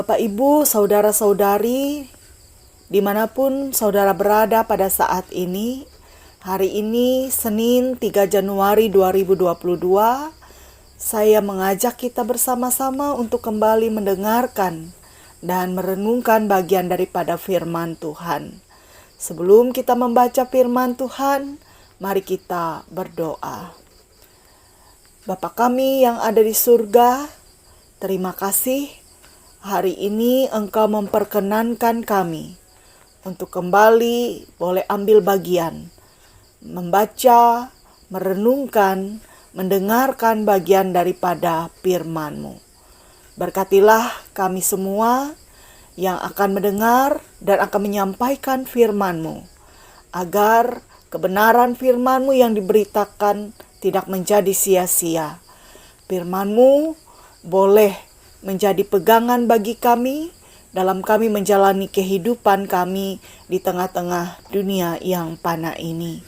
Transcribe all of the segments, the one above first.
Bapak, Ibu, saudara-saudari, dimanapun saudara berada pada saat ini, hari ini Senin 3 Januari 2022, saya mengajak kita bersama-sama untuk kembali mendengarkan dan merenungkan bagian daripada firman Tuhan. Sebelum kita membaca firman Tuhan, mari kita berdoa. Bapa kami yang ada di surga, terima kasih hari ini Engkau memperkenankan kami untuk kembali boleh ambil bagian, membaca, merenungkan, mendengarkan bagian daripada firman-Mu. Berkatilah kami semua yang akan mendengar dan akan menyampaikan firman-Mu, agar kebenaran firman-Mu yang diberitakan tidak menjadi sia-sia. Firman-Mu boleh menjadi pegangan bagi kami dalam kami menjalani kehidupan kami di tengah-tengah dunia yang fana ini.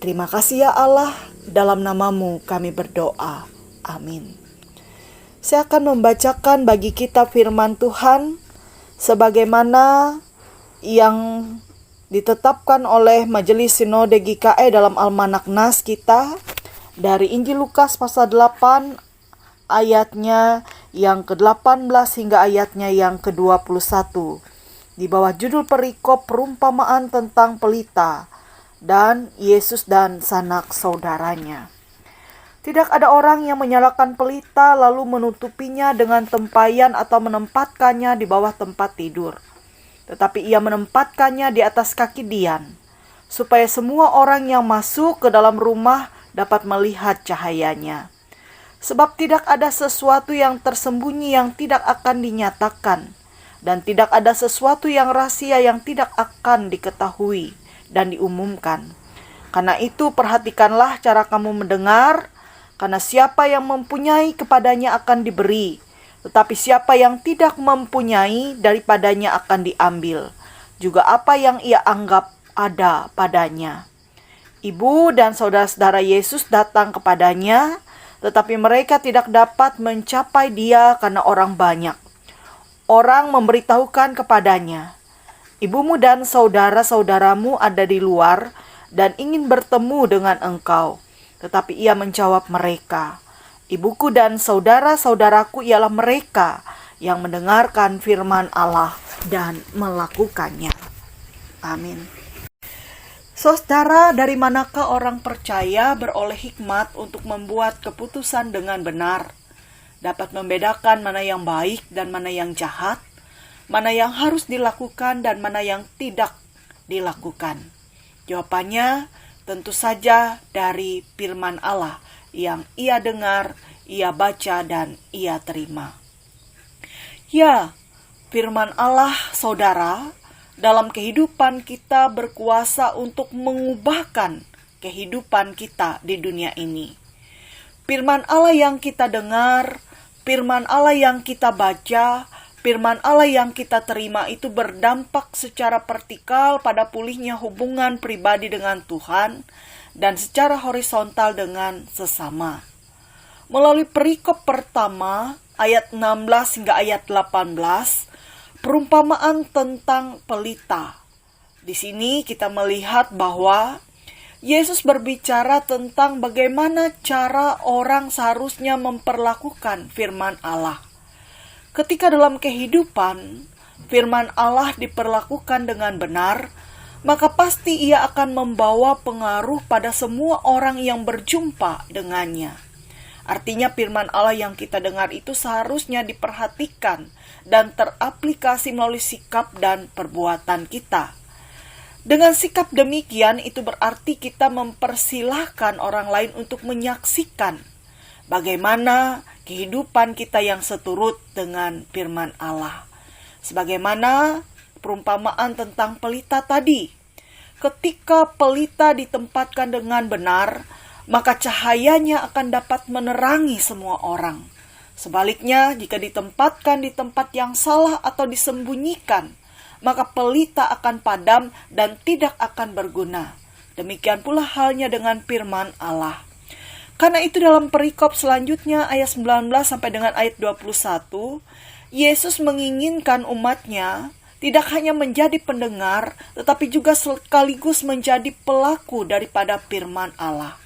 Terima kasih ya Allah, dalam nama-Mu kami berdoa. Amin. Saya akan membacakan bagi kita firman Tuhan sebagaimana yang ditetapkan oleh Majelis Sinode GKI dalam Almanak Nas kita dari Injil Lukas pasal 8 ayatnya yang ke-18 hingga ayatnya yang ke-21. Di bawah judul perikop perumpamaan tentang pelita dan Yesus dan sanak saudaranya. Tidak ada orang yang menyalakan pelita lalu menutupinya dengan tempayan atau menempatkannya di bawah tempat tidur. Tetapi ia menempatkannya di atas kaki Dian, supaya semua orang yang masuk ke dalam rumah dapat melihat cahayanya. Sebab tidak ada sesuatu yang tersembunyi yang tidak akan dinyatakan, dan tidak ada sesuatu yang rahasia yang tidak akan diketahui dan diumumkan. Karena itu perhatikanlah cara kamu mendengar, karena siapa yang mempunyai kepadanya akan diberi, tetapi siapa yang tidak mempunyai daripadanya akan diambil juga apa yang ia anggap ada padanya. Ibu dan saudara-saudara Yesus datang kepadanya, tetapi mereka tidak dapat mencapai dia karena orang banyak. Orang memberitahukan kepadanya, ibumu dan saudara-saudaramu ada di luar dan ingin bertemu dengan engkau. Tetapi ia menjawab mereka, ibuku dan saudara-saudaraku ialah mereka yang mendengarkan firman Allah dan melakukannya. Amin. Saudara, dari manakah orang percaya beroleh hikmat untuk membuat keputusan dengan benar? Dapat membedakan mana yang baik dan mana yang jahat, mana yang harus dilakukan dan mana yang tidak dilakukan? Jawabannya tentu saja dari firman Allah yang ia dengar, ia baca, dan ia terima. Ya, firman Allah, saudara, dalam kehidupan kita berkuasa untuk mengubahkan kehidupan kita di dunia ini. Firman Allah yang kita dengar, firman Allah yang kita baca, firman Allah yang kita terima itu berdampak secara vertikal pada pulihnya hubungan pribadi dengan Tuhan dan secara horizontal dengan sesama. Melalui perikop pertama ayat 16 hingga ayat 18, perumpamaan tentang pelita. Di sini kita melihat bahwa Yesus berbicara tentang bagaimana cara orang seharusnya memperlakukan firman Allah. Ketika dalam kehidupan firman Allah diperlakukan dengan benar, maka pasti ia akan membawa pengaruh pada semua orang yang berjumpa dengannya. Artinya firman Allah yang kita dengar itu seharusnya diperhatikan dan teraplikasi melalui sikap dan perbuatan kita. Dengan sikap demikian itu berarti kita mempersilahkan orang lain untuk menyaksikan bagaimana kehidupan kita yang seturut dengan firman Allah. Sebagaimana perumpamaan tentang pelita tadi. Ketika pelita ditempatkan dengan benar, maka cahayanya akan dapat menerangi semua orang. Sebaliknya, jika ditempatkan di tempat yang salah atau disembunyikan, maka pelita akan padam dan tidak akan berguna. Demikian pula halnya dengan firman Allah. Karena itu dalam perikop selanjutnya ayat 19 sampai dengan ayat 21, Yesus menginginkan umatnya tidak hanya menjadi pendengar, tetapi juga sekaligus menjadi pelaku daripada firman Allah.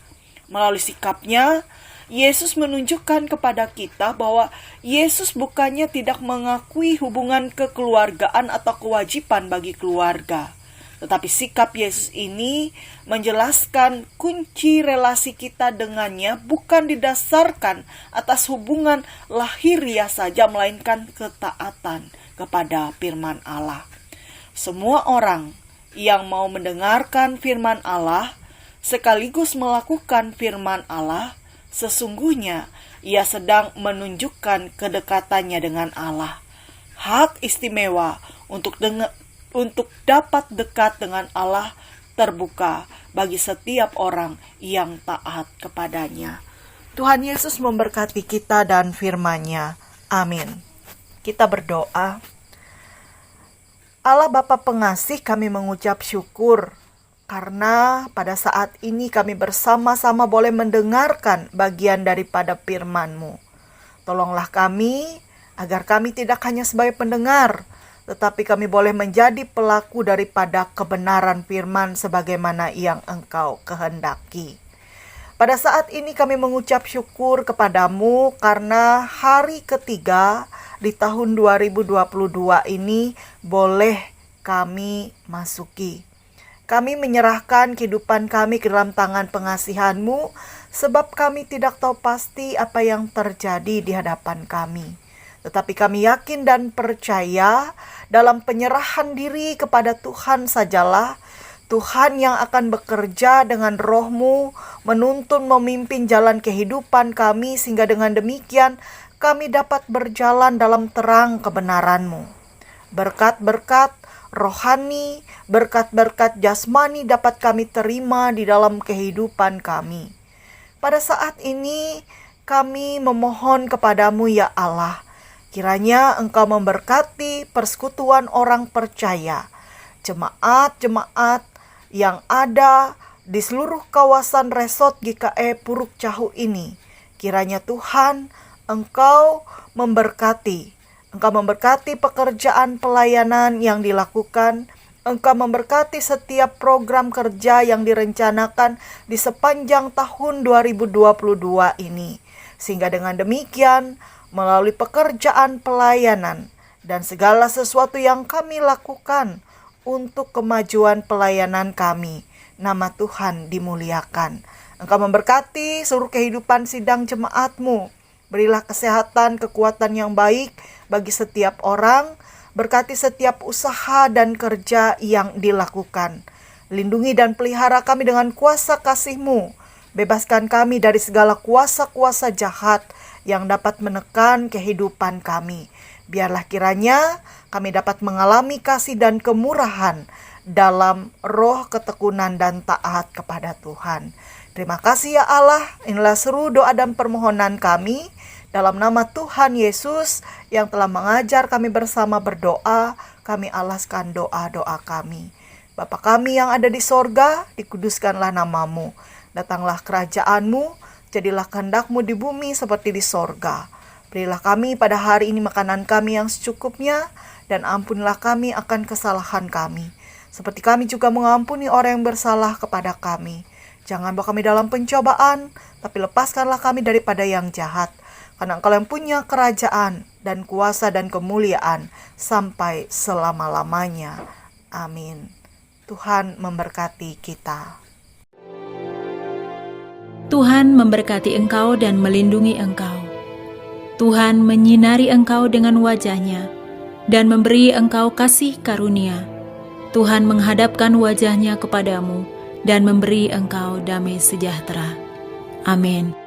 Melalui sikapnya, Yesus menunjukkan kepada kita bahwa Yesus bukannya tidak mengakui hubungan kekeluargaan atau kewajiban bagi keluarga. Tetapi sikap Yesus ini menjelaskan kunci relasi kita dengannya bukan didasarkan atas hubungan lahiriah saja, melainkan ketaatan kepada firman Allah. Semua orang yang mau mendengarkan firman Allah sekaligus melakukan firman Allah, sesungguhnya ia sedang menunjukkan kedekatannya dengan Allah. Hak istimewa untuk dapat dekat dengan Allah terbuka bagi setiap orang yang taat kepadanya. Tuhan Yesus memberkati kita dan firman-Nya. Amin. Kita berdoa. Allah Bapa Pengasih, kami mengucap syukur karena pada saat ini kami bersama-sama boleh mendengarkan bagian daripada firman-Mu. Tolonglah kami agar kami tidak hanya sebagai pendengar, tetapi kami boleh menjadi pelaku daripada kebenaran firman sebagaimana yang Engkau kehendaki. Pada saat ini kami mengucap syukur kepadamu karena hari ketiga di tahun 2022 ini boleh kami masuki. Kami menyerahkan kehidupan kami ke dalam tangan pengasihan-Mu, sebab kami tidak tahu pasti apa yang terjadi di hadapan kami. Tetapi kami yakin dan percaya dalam penyerahan diri kepada Tuhan sajalah, Tuhan yang akan bekerja dengan Roh-Mu, menuntun memimpin jalan kehidupan kami, sehingga dengan demikian kami dapat berjalan dalam terang kebenaran-Mu. Berkat-berkat rohani, berkat-berkat jasmani dapat kami terima di dalam kehidupan kami. Pada saat ini kami memohon kepadamu ya Allah, kiranya Engkau memberkati persekutuan orang percaya, jemaat-jemaat yang ada di seluruh kawasan resort GKE Puruk Cahu ini. Kiranya Tuhan Engkau memberkati. Engkau memberkati pekerjaan pelayanan yang dilakukan. Engkau memberkati setiap program kerja yang direncanakan di sepanjang tahun 2022 ini. Sehingga dengan demikian, melalui pekerjaan pelayanan dan segala sesuatu yang kami lakukan untuk kemajuan pelayanan kami, nama Tuhan dimuliakan. Engkau memberkati seluruh kehidupan sidang jemaat-Mu. Berilah kesehatan, kekuatan yang baik bagi setiap orang. Berkati setiap usaha dan kerja yang dilakukan. Lindungi dan pelihara kami dengan kuasa kasih-Mu. Bebaskan kami dari segala kuasa-kuasa jahat yang dapat menekan kehidupan kami. Biarlah kiranya kami dapat mengalami kasih dan kemurahan dalam roh ketekunan dan taat kepada Tuhan. Terima kasih ya Allah, inilah seru doa dan permohonan kami. Dalam nama Tuhan Yesus yang telah mengajar kami bersama berdoa, kami alaskan doa-doa kami. Bapa kami yang ada di sorga, dikuduskanlah nama-Mu. Datanglah kerajaan-Mu, jadilah kehendak-Mu di bumi seperti di sorga. Berilah kami pada hari ini makanan kami yang secukupnya, dan ampunilah kami akan kesalahan kami, seperti kami juga mengampuni orang yang bersalah kepada kami. Jangan bawa kami dalam pencobaan, tapi lepaskanlah kami daripada yang jahat. Karena Engkau yang punya kerajaan dan kuasa dan kemuliaan sampai selama-lamanya. Amin. Tuhan memberkati kita. Tuhan memberkati engkau dan melindungi engkau. Tuhan menyinari engkau dengan wajah-Nya dan memberi engkau kasih karunia. Tuhan menghadapkan wajah-Nya kepadamu dan memberi engkau damai sejahtera. Amin.